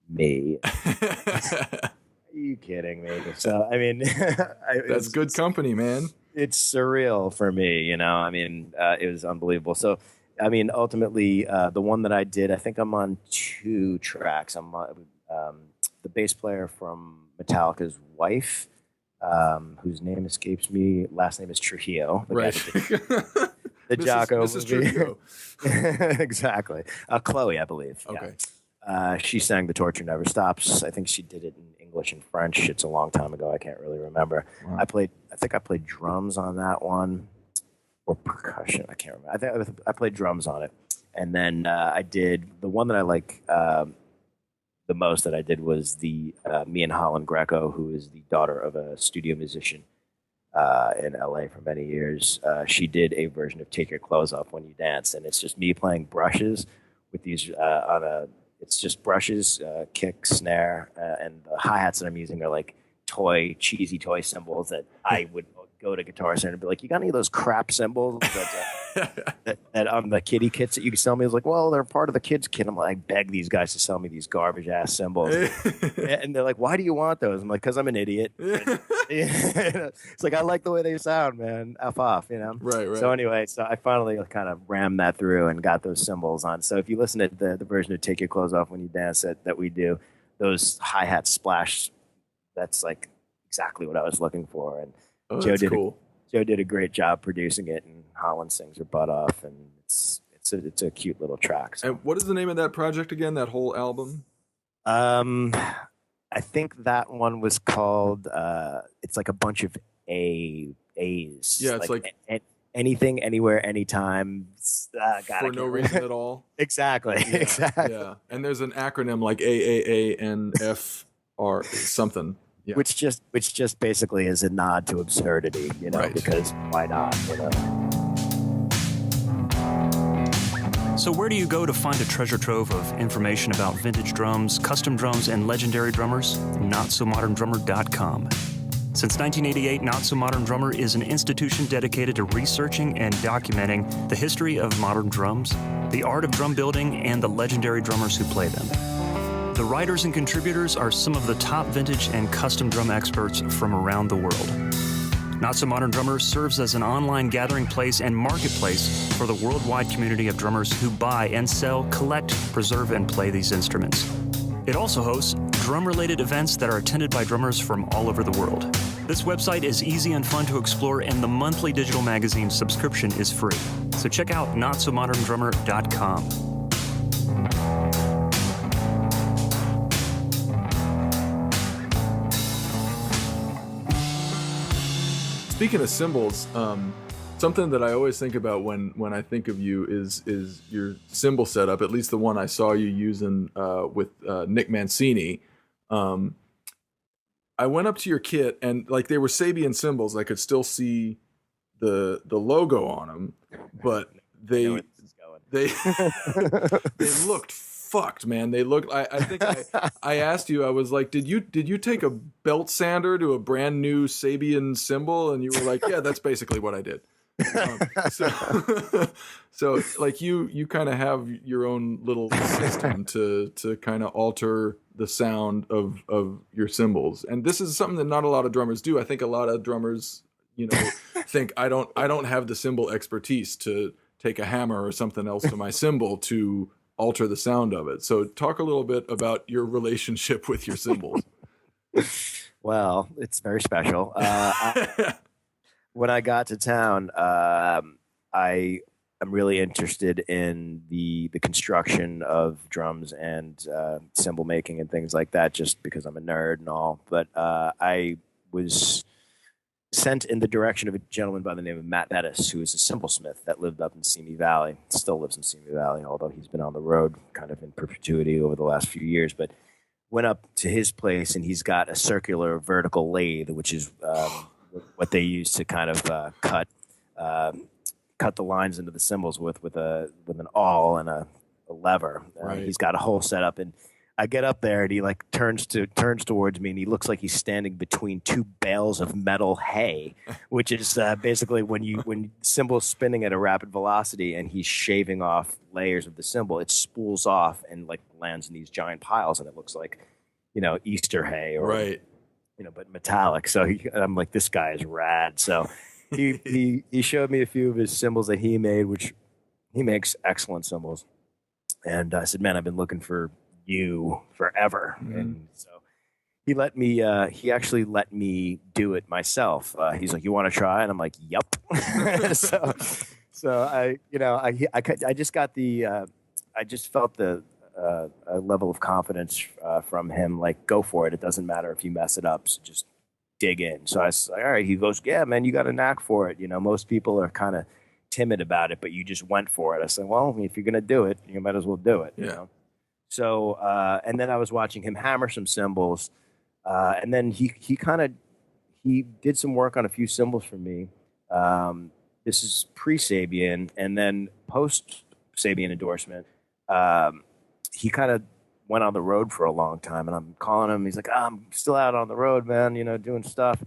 me. Are you kidding me? So I mean, That's good company, man. It's surreal for me, you know. I mean, it was unbelievable. So, I mean, ultimately, the one that I did, I think I'm on 2 tracks. I'm on, the bass player from Metallica's wife, whose name escapes me. Last name is Trujillo. Right. The Jocko Mrs. movie. Trujillo. Exactly. Chloe, I believe. Okay. Yeah. She sang "The Torture Never Stops." I think she did it in English and French. It's a long time ago. I can't really remember. Wow. I think I played drums on that one. or percussion. I can't remember. I think I played drums on it. And then I did the one that I like the most that I did was the me and Holland Greco, who is the daughter of a studio musician in LA for many years. She did a version of Take Your Clothes Off When You Dance, and it's just me playing brushes with these it's just brushes, kick, snare, and the hi-hats that I'm using are like cheesy toy cymbals that I would go to Guitar Center and be like, you got any of those crap cymbals that on the kiddie kits that you can sell me? I was like, well, they're part of the kids kit. I'm like, I beg these guys to sell me these garbage ass cymbals. And they're like, why do you want those? I'm like, because I'm an idiot. It's like, I like the way they sound, man. F off, you know? Right. So anyway, so I finally kind of rammed that through and got those cymbals on. So if you listen to the version of Take Your Clothes Off When You Dance that we do, those hi-hat splash, that's like exactly what I was looking for. And Joe did a great job producing it, and Holland sings her butt off, and it's a cute little track. So. And what is the name of that project again? That whole album? I think that one was called. It's like a bunch of A's. Yeah, it's like anything, anywhere, anytime. For no reason at all. Exactly. Yeah, exactly. Yeah, and there's an acronym like AAANFR something. Yeah. Which just basically is a nod to absurdity, you know, right. Because why not, you know? So where do you go to find a treasure trove of information about vintage drums, custom drums, and legendary drummers? NotSoModernDrummer.com. Since 1988, Not So Modern Drummer is an institution dedicated to researching and documenting the history of modern drums, the art of drum building, and the legendary drummers who play them. The writers and contributors are some of the top vintage and custom drum experts from around the world. Not So Modern Drummer serves as an online gathering place and marketplace for the worldwide community of drummers who buy and sell, collect, preserve, and play these instruments. It also hosts drum-related events that are attended by drummers from all over the world. This website is easy and fun to explore, and the monthly digital magazine subscription is free. So check out NotSoModernDrummer.com. Speaking of cymbals, something that I always think about when I think of you is your cymbal setup. At least the one I saw you using with Nick Mancini. I went up to your kit and like they were Sabian cymbals. I could still see the logo on them, but they looked fucked, man. They looked. I think I asked you. I was like, did you take a belt sander to a brand new Sabian cymbal? And you were like, yeah, that's basically what I did. So like you kind of have your own little system to kind of alter the sound of your cymbals, and this is something that not a lot of drummers do. I think a lot of drummers, think I don't have the cymbal expertise to take a hammer or something else to my cymbal to alter the sound of it. So talk a little bit about your relationship with your cymbals. Well, it's very special. When I got to town, I am really interested in the construction of drums and cymbal making and things like that, just because I'm a nerd and all. But I was sent in the direction of a gentleman by the name of Matt Bettis, who is a cymbalsmith that lived up in Simi Valley, still lives in Simi Valley, although he's been on the road kind of in perpetuity over the last few years. But went up to his place, and he's got a circular vertical lathe, which is what they use to kind of cut the lines into the cymbals with an awl and a lever. Right. He's got a whole setup, and I get up there and he like turns towards me, and he looks like he's standing between two bales of metal hay, which is basically when cymbals spinning at a rapid velocity and he's shaving off layers of the cymbal, it spools off and like lands in these giant piles, and it looks like Easter hay or right. But metallic. So I'm like, this guy is rad. So he showed me a few of his cymbals that he made, which he makes excellent cymbals. And I said, man, I've been looking for you forever. Mm-hmm. And so he actually let me do it myself. He's like, you want to try? And I'm like, yup. so I just got I just felt the a level of confidence from him, like, go for it. It doesn't matter if you mess it up. So just dig in. So I was like, all right. He goes, yeah, man, you got a knack for it. Most people are kind of timid about it, but you just went for it. I said, well, if you're going to do it, you might as well do it. Yeah. You know? So, and then I was watching him hammer some cymbals, and then he did some work on a few cymbals for me. This is pre-Sabian, and then post-Sabian endorsement. He kind of went on the road for a long time, and I'm calling him. He's like, I'm still out on the road, man, doing stuff.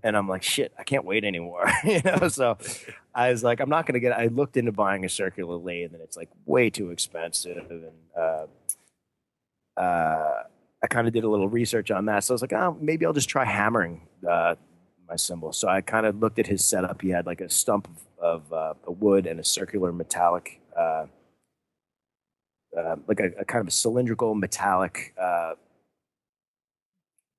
And I'm like, shit, I can't wait anymore. So I was like, I'm not going to I looked into buying a circular lathe, and it's like way too expensive. And I kind of did a little research on that. So I was like, maybe I'll just try hammering my cymbals. So I kind of looked at his setup. He had like a stump of a wood and a circular metallic, like a kind of a cylindrical metallic.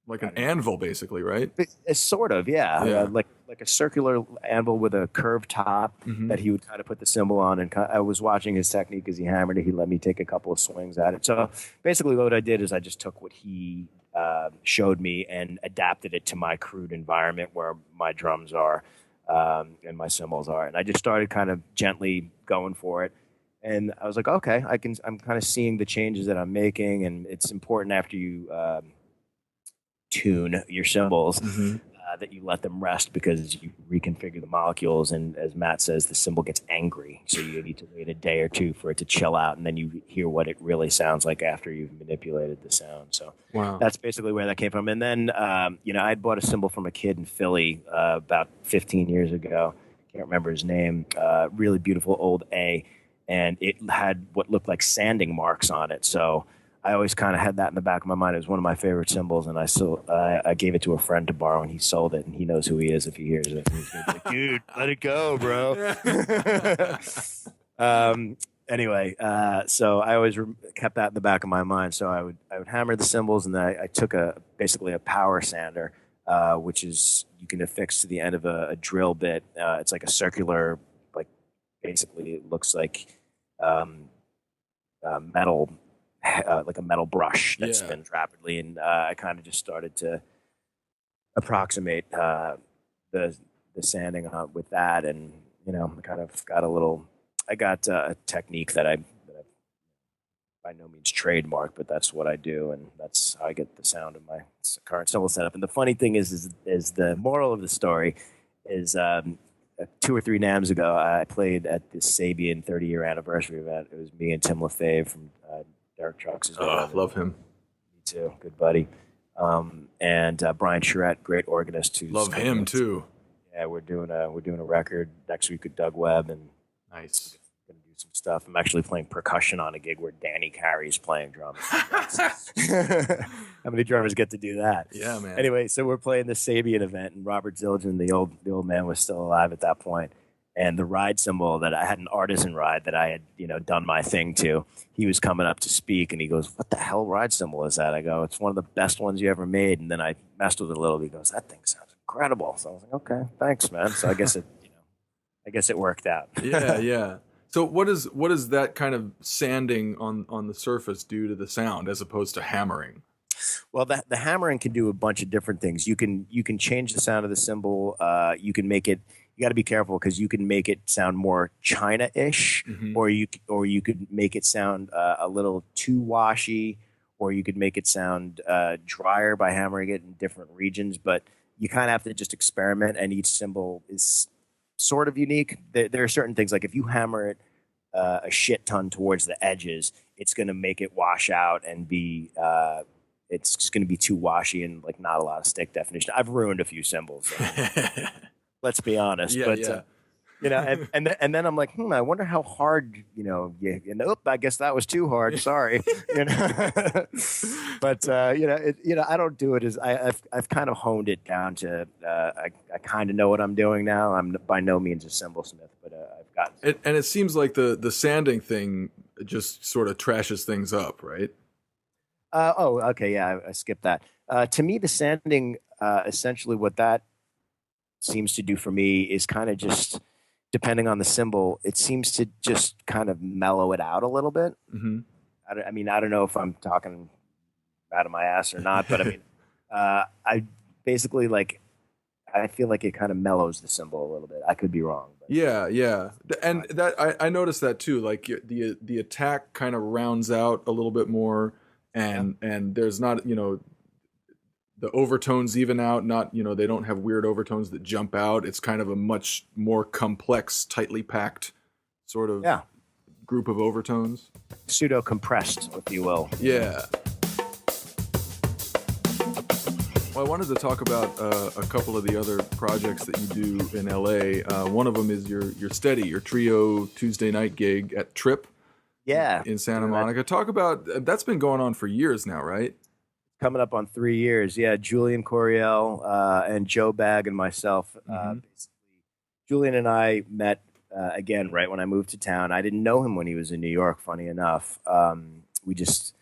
Like an anvil, basically, right? It's sort of, yeah. Like a circular anvil with a curved top that he would kind of put the cymbal on. And I was watching his technique as he hammered it. He let me take a couple of swings at it. So basically what I did is I just took what he showed me and adapted it to my crude environment where my drums are and my cymbals are. And I just started kind of gently going for it. And I was like, okay, I'm kind of seeing the changes that I'm making. And it's important after you tune your cymbals that you let them rest, because you reconfigure the molecules, and as Matt says, the cymbal gets angry, so you need to wait a day or two for it to chill out, and then you hear what it really sounds like after you've manipulated the sound. So that's basically where that came from. And then I'd bought a cymbal from a kid in Philly about 15 years ago. Can't remember his name. Really beautiful old A, and it had what looked like sanding marks on it. So I always kind of had that in the back of my mind. It was one of my favorite cymbals, and I gave it to a friend to borrow, and he sold it, and he knows who he is if he hears it. And he's gonna be like, dude, let it go, bro. Anyway, so I always kept that in the back of my mind. So I would hammer the cymbals, and then I took basically a power sander, which is you can affix to the end of a drill bit. It's like a circular, like basically it looks like metal. Like a metal brush that spins rapidly, and I kind of just started to approximate the sanding with that, and I kind of got a technique that I by no means trademark, but that's what I do, and that's how I get the sound of my current cymbal setup. And the funny thing is the moral of the story is 2 or 3 NAMMs ago, I played at the Sabian 30-year anniversary event. It was me and Tim LaFave from Derek Trucks as well. Love him. Me too. Good buddy. And Bryan Charette, great organist who's love him too. Yeah, we're doing a record next week with Doug Webb, and nice. Gonna do some stuff. I'm actually playing percussion on a gig where Danny Carey's playing drums. How many drummers get to do that? Yeah, man. Anyway, so we're playing the Sabian event, and Robert Zildjian, the old man, was still alive at that point. And the ride cymbal that I had, an artisan ride that I had, done my thing to, he was coming up to speak, and he goes, "What the hell ride cymbal is that?" I go, "It's one of the best ones you ever made." And then I messed with it a little. He goes, "That thing sounds incredible." So I was like, "Okay, thanks, man." So I guess it worked out. Yeah. So what does that kind of sanding on the surface do to the sound as opposed to hammering? Well, the hammering can do a bunch of different things. You can change the sound of the cymbal. You can make it. You got to be careful, because you can make it sound more China-ish, or you could make it sound a little too washy, or you could make it sound drier by hammering it in different regions. But you kind of have to just experiment, and each cymbal is sort of unique. There are certain things, like if you hammer it a shit ton towards the edges, it's going to make it wash out and be it's just going to be too washy and like not a lot of stick definition. I've ruined a few cymbals. Let's be honest. And then I'm like, I wonder how hard, I guess that was too hard. Sorry. But I don't do it as I've kind of honed it down to, I kind of know what I'm doing now. I'm by no means a cymbal smith, but I've got it. And it seems like the sanding thing just sort of trashes things up, right? Okay. Yeah. I skipped that. To me, the sanding, essentially what that seems to do for me is kind of just, depending on the cymbal, it seems to just kind of mellow it out a little bit. I mean, I don't know if I'm talking out of my ass or not, but I mean, I basically like I feel like it kind of mellows the cymbal a little bit. I could be wrong. But Yeah. And that I noticed that too. Like the attack kind of rounds out a little bit more, and there's not, the overtones even out. Not, they don't have weird overtones that jump out. It's kind of a much more complex, tightly packed sort of group of overtones. Pseudo compressed, if you will. Yeah. Well, I wanted to talk about a couple of the other projects that you do in LA. One of them is your trio Tuesday night gig at Trip. Yeah. In Santa Monica. Talk about that's been going on for years now, right? Coming up on 3 years. Yeah, Julian Coriel and Joe Bag and myself. Basically, Julian and I met again right when I moved to town. I didn't know him when he was in New York. Funny enough, we just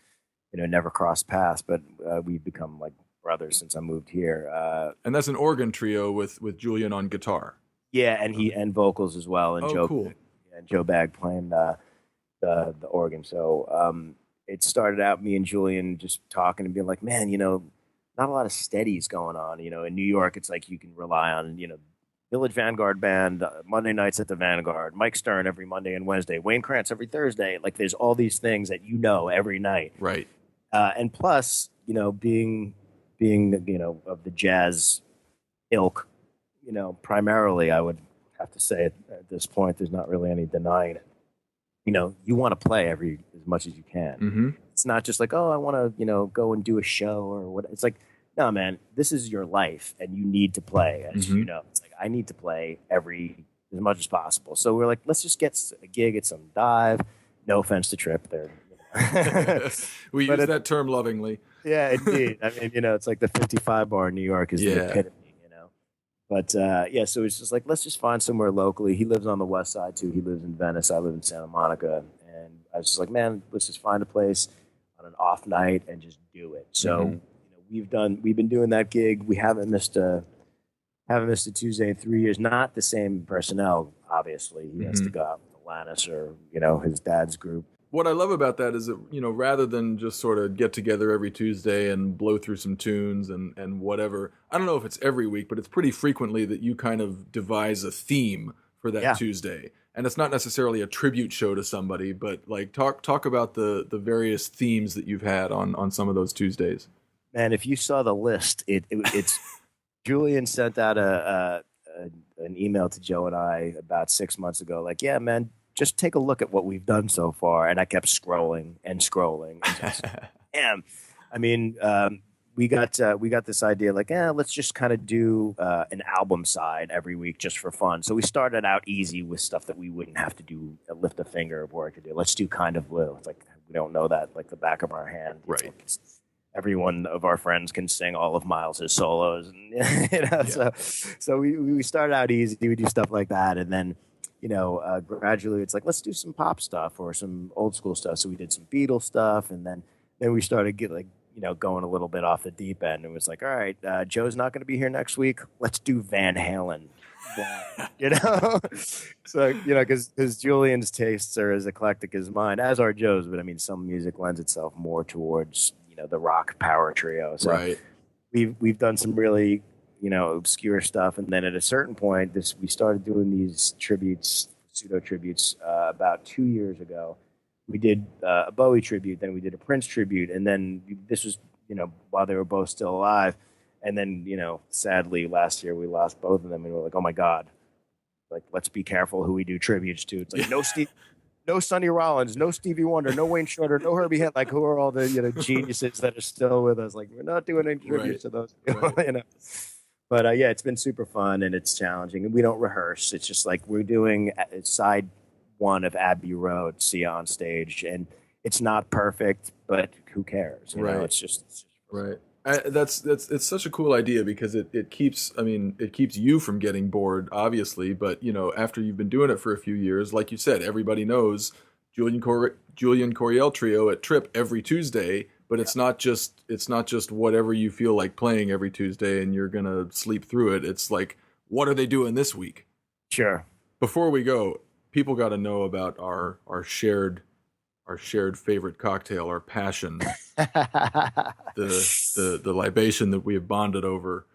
never crossed paths, but we've become like brothers since I moved here. And that's an organ trio with Julian on guitar. Yeah, and vocals as well. And cool. And Joe Bag playing the organ. So it started out me and Julian just talking and being like, man, not a lot of steadies going on. In New York, it's like you can rely on Village Vanguard Band Monday nights at the Vanguard, Mike Stern every Monday and Wednesday, Wayne Krantz every Thursday. Like there's all these things that every night. Right. And plus, being of the jazz ilk, primarily, I would have to say at this point, there's not really any denying it. You want to play as much as you can. Mm-hmm. It's not just like, oh, I want to, go and do a show or what. It's like, no, man, this is your life and you need to play. As it's like, I need to play as much as possible. So we're like, let's just get a gig at some dive. No offense to Trip there. We use that term lovingly. Yeah, indeed. I mean, it's like the 55 bar in New York is the epitome, But, so it's just like, let's just find somewhere locally. He lives on the west side, too. He lives in Venice. I live in Santa Monica. And I was just like, man, let's just find a place on an off night and just do it. So, we've been doing that gig. We haven't missed a Tuesday in 3 years. Not the same personnel, obviously. He has to go out with Alanis or, his dad's group. What I love about that is that, rather than just sort of get together every Tuesday and blow through some tunes and whatever, I don't know if it's every week, but it's pretty frequently that you kind of devise a theme for that Tuesday. And it's not necessarily a tribute show to somebody, but like talk about the various themes that you've had on some of those Tuesdays. Man, if you saw the list, it's Julian sent out an email to Joe and I about 6 months ago, like, yeah, man, just take a look at what we've done so far. And I kept scrolling. And just, damn. I mean, we got this idea like, let's just kind of do an album side every week just for fun. So we started out easy with stuff that we wouldn't have to do, lift a finger of work to do. Let's do Kind of Blue. It's like, we don't know that like the back of our hand. Right. Every one of our friends can sing all of Miles's solos. And, so we started out easy. We do stuff like that. And then, gradually it's like, let's do some pop stuff or some old school stuff. So we did some Beatles stuff. And then we started going a little bit off the deep end. It was like, all right, Joe's not going to be here next week. Let's do Van Halen. So, because Julian's tastes are as eclectic as mine, as are Joe's. But I mean, some music lends itself more towards, the rock power trio. So right. We've done some really, obscure stuff. And then at a certain point, we started doing these pseudo tributes, about 2 years ago. We did a Bowie tribute, then we did a Prince tribute. And then this was, while they were both still alive. And then, sadly, last year we lost both of them. And we're like, oh my God, like, let's be careful who we do tributes to. It's like, no Sonny Rollins, no Stevie Wonder, no Wayne Shorter, no Herbie Hancock. Like, who are all the geniuses that are still with us? Like, we're not doing any tributes to those people, But it's been super fun and it's challenging. And we don't rehearse. It's just like we're doing side one of Abbey Road, see you on stage, and it's not perfect, but who cares? Right. It's just right. It's such a cool idea because it keeps you from getting bored, obviously, but after you've been doing it for a few years, like you said, everybody knows Julian Coriel trio at Trip every Tuesday, but it's not just whatever you feel like playing every Tuesday and you're gonna sleep through it. It's like, what are they doing this week? Sure. Before we go, people got to know about our shared favorite cocktail, our passion, the libation that we have bonded over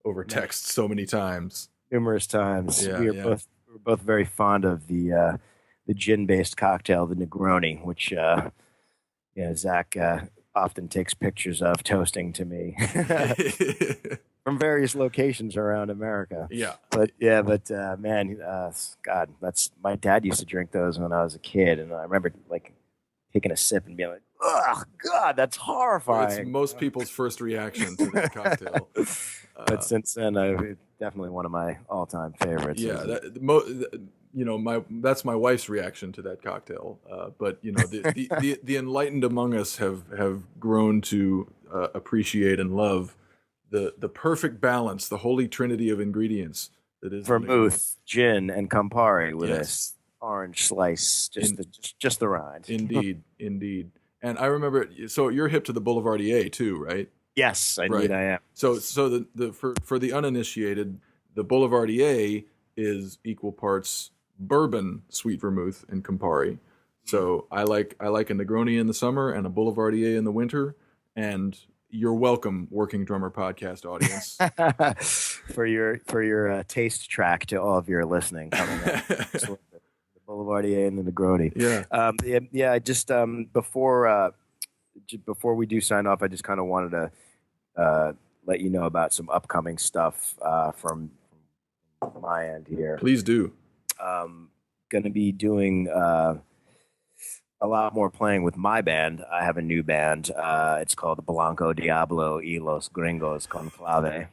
over text so many times. Numerous times. Yeah, we were both very fond of the gin-based cocktail, the Negroni, which Zack often takes pictures of toasting to me from various locations around America. Yeah. But man, God, that's my dad used to drink those when I was a kid, and I remember like taking a sip and being like, "Oh God, that's horrifying." It's most people's first reaction to that cocktail. But since then, it's definitely one of my all-time favorites. Yeah, that's my wife's reaction to that cocktail. But the enlightened among us have grown to appreciate and love the perfect balance, the holy trinity of ingredients that is vermouth, gin, and Campari with this orange slice, just the rind. Indeed. And I remember, so you're hip to the Boulevardier too, right? Yes, indeed I am. So for the uninitiated, the Boulevardier is equal parts bourbon, sweet vermouth, and Campari. So I like a Negroni in the summer and a Boulevardier in the winter. And you're welcome, Working Drummer podcast audience, for your taste track to all of your listening coming up. The Boulevardier and the Negroni. Yeah. I just before we do sign off, I just kind of wanted to let you know about some upcoming stuff from my end here. Please do. Going to be doing a lot more playing with my band. I have a new band. It's called Blanco Diablo y los Gringos con Clave.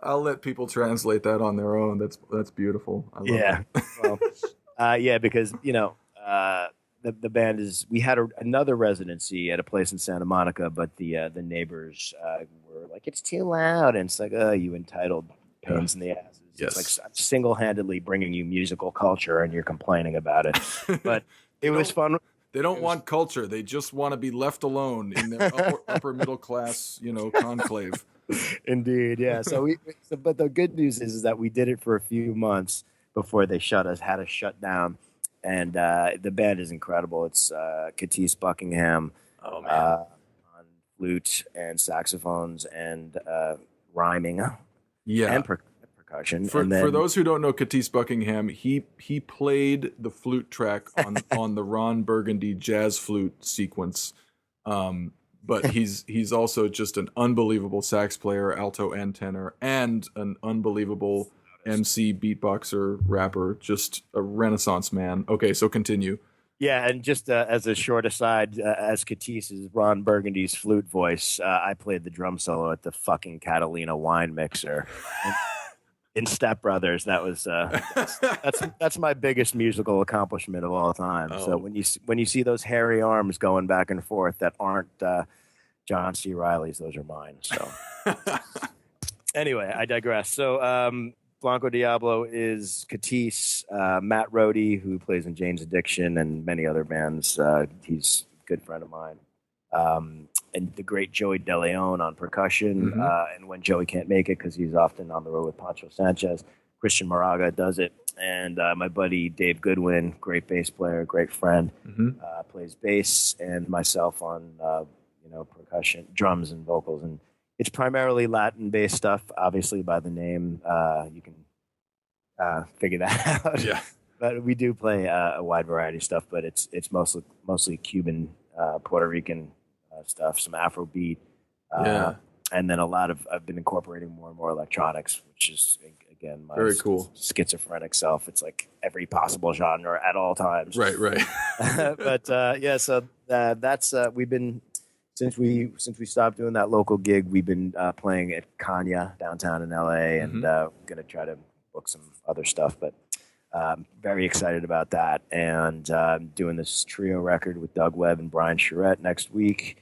I'll let people translate that on their own. That's beautiful. I love it. Well, because the band is. We had another residency at a place in Santa Monica, but the neighbors were like, "It's too loud," and it's like, "Oh, you entitled pains in the ass." Yes. It's like I'm single-handedly bringing you musical culture, and you're complaining about it. But it was fun. They don't want culture. They just want to be left alone in their upper middle class, conclave. Indeed, yeah. But the good news is that we did it for a few months before they had us shut down, and the band is incredible. It's Katis Buckingham on flute and saxophones and rhyming, and percussion. For those who don't know Katis Buckingham, he played the flute track on the Ron Burgundy jazz flute sequence. But he's also just an unbelievable sax player, alto and tenor, and an unbelievable MC, beatboxer, rapper, just a renaissance man. Okay, so continue. Yeah, and just as a short aside, as Katis is Ron Burgundy's flute voice, I played the drum solo at the fucking Catalina wine mixer. In Step Brothers, that was that's my biggest musical accomplishment of all time. So when you see those hairy arms going back and forth that aren't John C. Reilly's, those are mine. So anyway, I digress. So Blanco Diablo is Katis, Matt Rohde, who plays in Jane's Addiction and many other bands. He's a good friend of mine. And the great Joey DeLeon on percussion. And when Joey can't make it because he's often on the road with Pancho Sanchez, Christian Moraga does it. And my buddy Dave Goodwin, great bass player, great friend, plays bass, and myself on percussion, drums, and vocals. And it's primarily Latin-based stuff. Obviously, by the name, you can figure that out. Yeah. But we do play a wide variety of stuff. But it's mostly Cuban, Puerto Rican stuff, some Afrobeat, and then I've been incorporating more and more electronics, which is again my very cool schizophrenic self. It's like every possible genre at all times. Right. But so that's we've been since we stopped doing that local gig, we've been playing at Kanya downtown in LA, and gonna try to book some other stuff, but very excited about that. And doing this trio record with Doug Webb and Bryan Charette next week.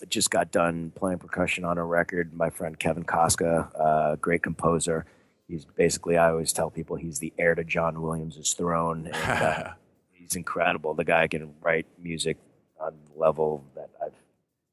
Just got done playing percussion on a record. My friend Kevin Koska, great composer. He's basically, I always tell people, he's the heir to John Williams' throne. And, he's incredible. The guy can write music on a level that I've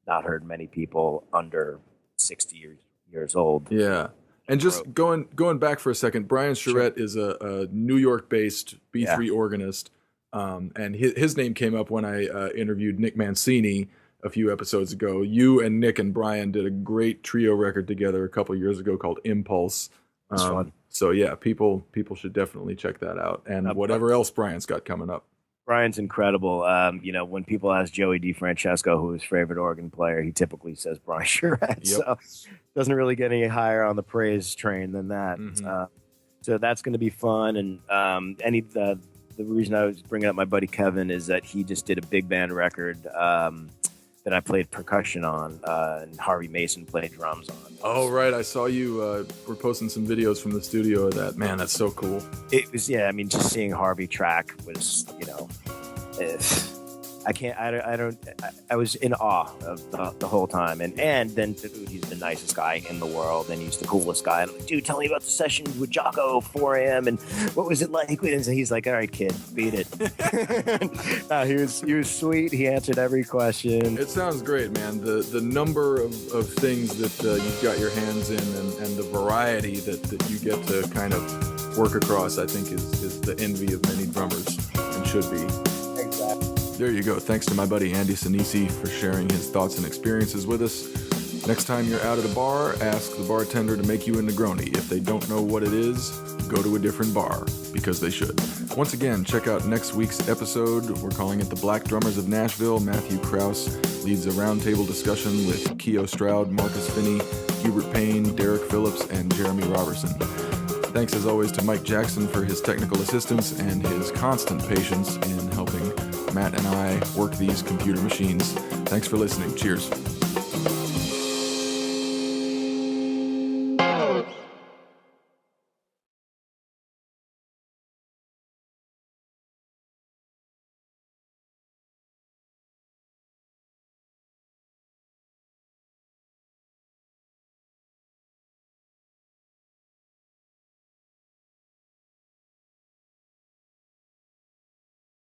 not heard many people under 60 years old. Yeah. And just going back for a second, Bryan Charette is a New York-based B3 organist. And his name came up when I interviewed Nick Mancini, a few episodes ago. You and Nick and Bryan did a great trio record together a couple years ago called Impulse. That's fun. So yeah, people should definitely check that out, and whatever else Bryan's got coming up. Bryan's incredible. When people ask Joey DeFrancesco who his favorite organ player, he typically says Bryan Charette. Yep. So doesn't really get any higher on the praise train than that. Mm-hmm. So that's going to be fun. And the reason I was bringing up my buddy Kevin is that he just did a big band record that I played percussion on, and Harvey Mason played drums on. Oh, right. I saw you were posting some videos from the studio of that. Man, that's so cool. It was, yeah. I mean, just seeing Harvey track was, I was in awe of the whole time. And then he's the nicest guy in the world, and he's the coolest guy. And I'm like, dude, tell me about the session with Jocko 4 a.m. and what was it like? And he's like, all right, kid, beat it. He was sweet. He answered every question. It sounds great, man. The number of things that you've got your hands in, and the variety that you get to kind of work across, I think is the envy of many drummers, and should be. Exactly. There you go. Thanks to my buddy Andy Sanesi for sharing his thoughts and experiences with us. Next time you're out at a bar, ask the bartender to make you a Negroni. If they don't know what it is, go to a different bar, because they should. Once again, check out next week's episode. We're calling it The Black Drummers of Nashville. Matthew Krause leads a roundtable discussion with Keo Stroud, Marcus Finney, Hubert Payne, Derek Phillips, and Jeremy Robertson. Thanks as always to Mike Jackson for his technical assistance and his constant patience in helping Matt and I work these computer machines. Thanks for listening. Cheers.